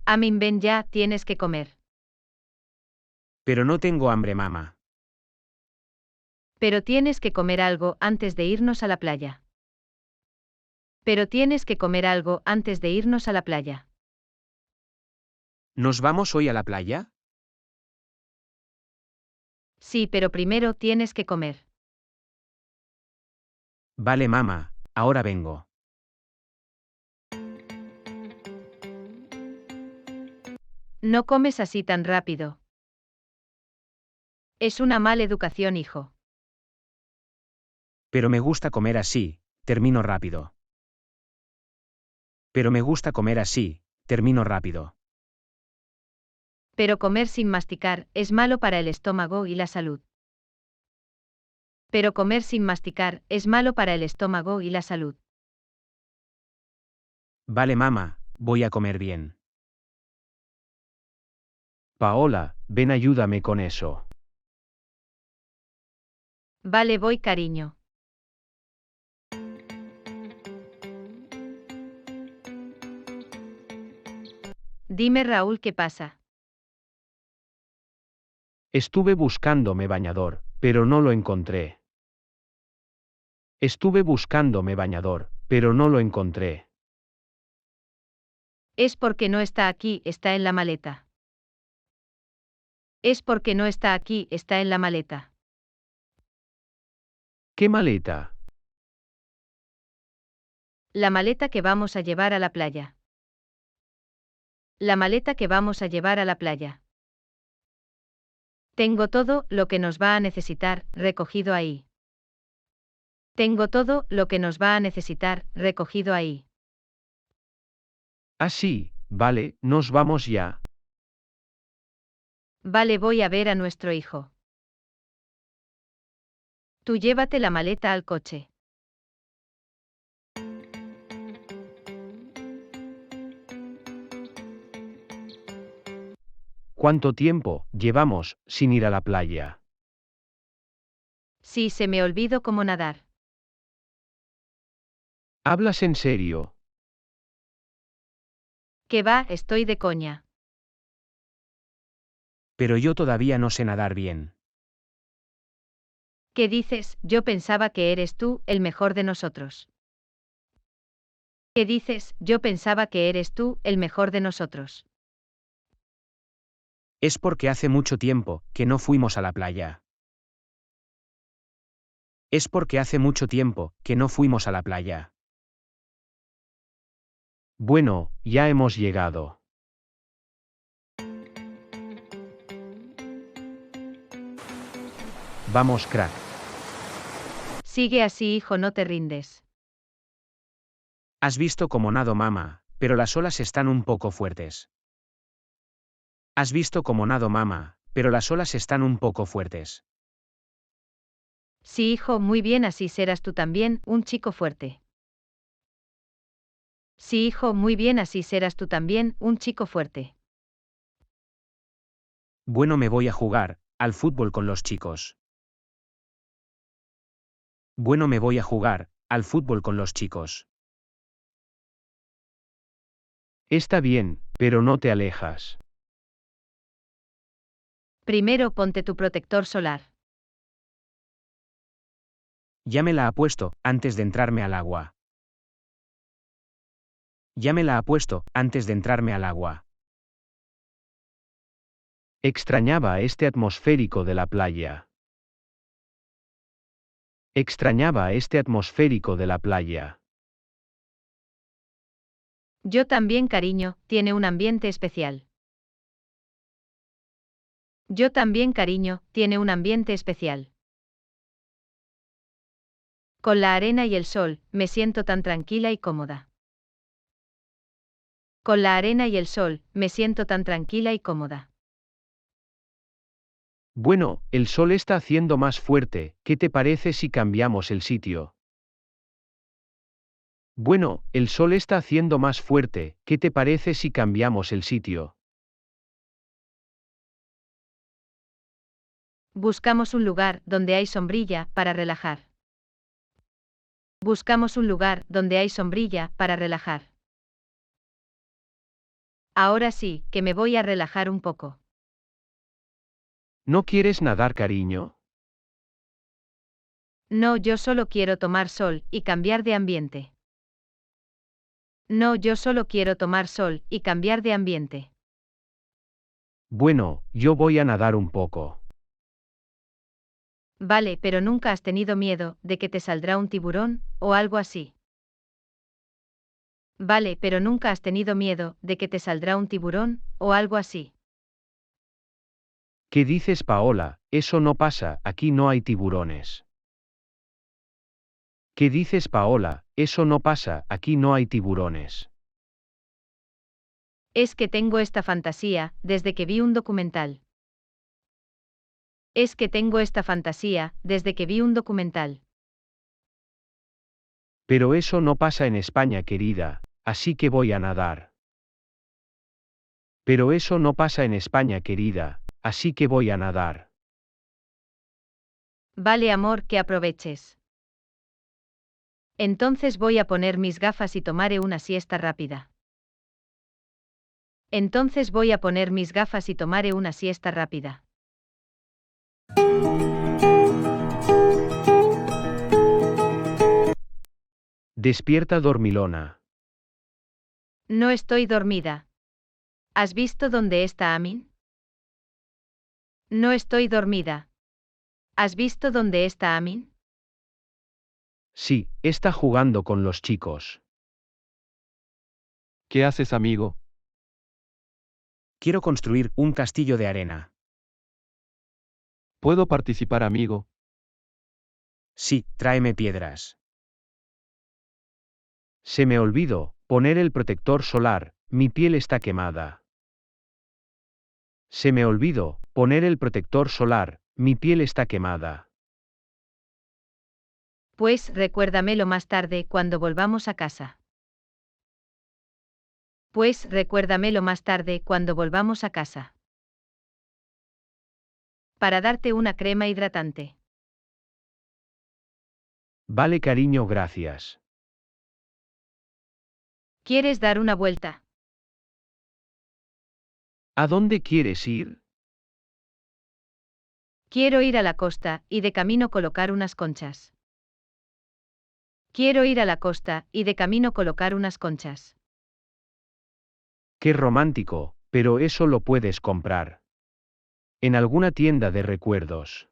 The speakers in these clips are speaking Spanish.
Amin, ven ya, tienes que comer. Pero no tengo hambre, mamá. Pero tienes que comer algo antes de irnos a la playa. Pero tienes que comer algo antes de irnos a la playa. ¿Nos vamos hoy a la playa? Sí, pero primero tienes que comer. Vale, mamá, ahora vengo. No comes así tan rápido. Es una mala educación, hijo. Pero me gusta comer así, termino rápido. Pero me gusta comer así, termino rápido. Pero comer sin masticar es malo para el estómago y la salud. Pero comer sin masticar es malo para el estómago y la salud. Vale, mamá, voy a comer bien. Paola, ven, ayúdame con eso. Vale, voy, cariño. Dime, Raúl, ¿qué pasa? Estuve buscándome bañador, pero no lo encontré. Estuve buscándome bañador, pero no lo encontré. Es porque no está aquí, está en la maleta. Es porque no está aquí, está en la maleta. ¿Qué maleta? La maleta que vamos a llevar a la playa. La maleta que vamos a llevar a la playa. Tengo todo lo que nos va a necesitar, recogido ahí. Tengo todo lo que nos va a necesitar, recogido ahí. Ah, sí, vale, nos vamos ya. Vale, voy a ver a nuestro hijo. Tú llévate la maleta al coche. ¿Cuánto tiempo llevamos sin ir a la playa? Sí, se me olvidó cómo nadar. ¿Hablas en serio? Que va, estoy de coña. Pero yo todavía no sé nadar bien. ¿Qué dices? Yo pensaba que eres tú, el mejor de nosotros. ¿Qué dices? Yo pensaba que eres tú, el mejor de nosotros. Es porque hace mucho tiempo que no fuimos a la playa. Es porque hace mucho tiempo que no fuimos a la playa. Bueno, ya hemos llegado. Vamos, crack. Sigue así, hijo, no te rindes. Has visto cómo nado, mamá, pero las olas están un poco fuertes. Has visto cómo nado, mamá, pero las olas están un poco fuertes. Sí, hijo, muy bien, así serás tú también, un chico fuerte. Sí, hijo, muy bien, así serás tú también, un chico fuerte. Bueno, me voy a jugar al fútbol con los chicos. Bueno, me voy a jugar al fútbol con los chicos. Está bien, pero no te alejas. Primero ponte tu protector solar. Ya me la ha puesto antes de entrarme al agua. Ya me la ha puesto antes de entrarme al agua. Extrañaba este atmosférico de la playa. Extrañaba este atmosférico de la playa. Yo también, cariño, tiene un ambiente especial. Yo también, cariño, tiene un ambiente especial. Con la arena y el sol, me siento tan tranquila y cómoda. Con la arena y el sol, me siento tan tranquila y cómoda. Bueno, el sol está haciendo más fuerte, ¿qué te parece si cambiamos el sitio? Bueno, el sol está haciendo más fuerte, ¿qué te parece si cambiamos el sitio? Buscamos un lugar donde hay sombrilla para relajar. Buscamos un lugar donde hay sombrilla para relajar. Ahora sí, que me voy a relajar un poco. ¿No quieres nadar, cariño? No, yo solo quiero tomar sol y cambiar de ambiente. No, yo solo quiero tomar sol y cambiar de ambiente. Bueno, yo voy a nadar un poco. Vale, pero nunca has tenido miedo de que te saldrá un tiburón, o algo así. Vale, pero nunca has tenido miedo de que te saldrá un tiburón, o algo así. ¿Qué dices, Paola? Eso no pasa, aquí no hay tiburones. ¿Qué dices, Paola? Eso no pasa, aquí no hay tiburones. Es que tengo esta fantasía desde que vi un documental. Es que tengo esta fantasía desde que vi un documental. Pero eso no pasa en España, querida, así que voy a nadar. Pero eso no pasa en España, querida, así que voy a nadar. Vale, amor, que aproveches. Entonces voy a poner mis gafas y tomaré una siesta rápida. Entonces voy a poner mis gafas y tomaré una siesta rápida. Despierta, dormilona. No estoy dormida. ¿Has visto dónde está Amin? No estoy dormida. ¿Has visto dónde está Amin? Sí, está jugando con los chicos. ¿Qué haces, amigo? Quiero construir un castillo de arena. ¿Puedo participar, amigo? Sí, tráeme piedras. Se me olvidó poner el protector solar, mi piel está quemada. Se me olvidó poner el protector solar, mi piel está quemada. Pues recuérdamelo más tarde cuando volvamos a casa. Pues recuérdamelo más tarde cuando volvamos a casa. Para darte una crema hidratante. Vale, cariño, gracias. ¿Quieres dar una vuelta? ¿A dónde quieres ir? Quiero ir a la costa y de camino colocar unas conchas. Quiero ir a la costa y de camino colocar unas conchas. Qué romántico, pero eso lo puedes comprar. En alguna tienda de recuerdos.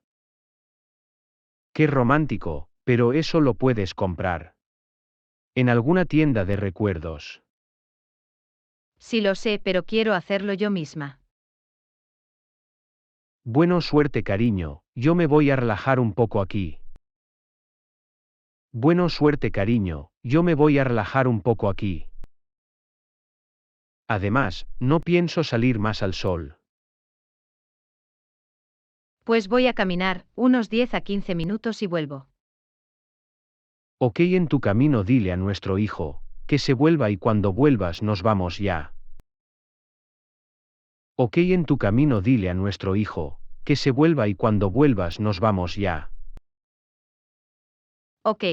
Qué romántico, pero eso lo puedes comprar. En alguna tienda de recuerdos. Sí lo sé, pero quiero hacerlo yo misma. Bueno, suerte, cariño, yo me voy a relajar un poco aquí. Bueno, suerte, cariño, yo me voy a relajar un poco aquí. Además, no pienso salir más al sol. Pues voy a caminar unos 10 a 15 minutos y vuelvo. Ok, en tu camino dile a nuestro hijo, que se vuelva y cuando vuelvas nos vamos ya. Ok, en tu camino dile a nuestro hijo, que se vuelva y cuando vuelvas nos vamos ya. Ok.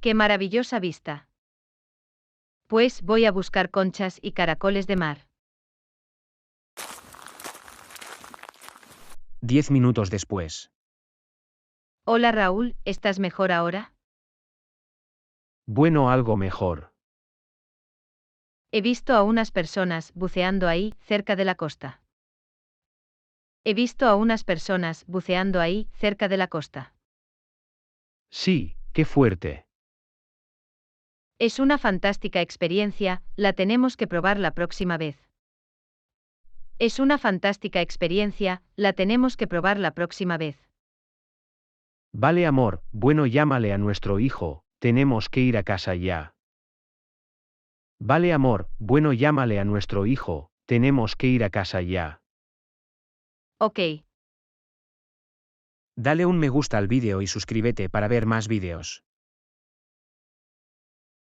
¡Qué maravillosa vista! Pues voy a buscar conchas y caracoles de mar. 10 minutos después. Hola Raúl, ¿estás mejor ahora? Bueno, algo mejor. He visto a unas personas buceando ahí, cerca de la costa. He visto a unas personas buceando ahí, cerca de la costa. Sí, qué fuerte. Es una fantástica experiencia, la tenemos que probar la próxima vez. Es una fantástica experiencia, la tenemos que probar la próxima vez. Vale, amor, bueno, llámale a nuestro hijo, tenemos que ir a casa ya. Vale, amor, bueno, llámale a nuestro hijo, tenemos que ir a casa ya. Ok. Dale un me gusta al vídeo y suscríbete para ver más vídeos.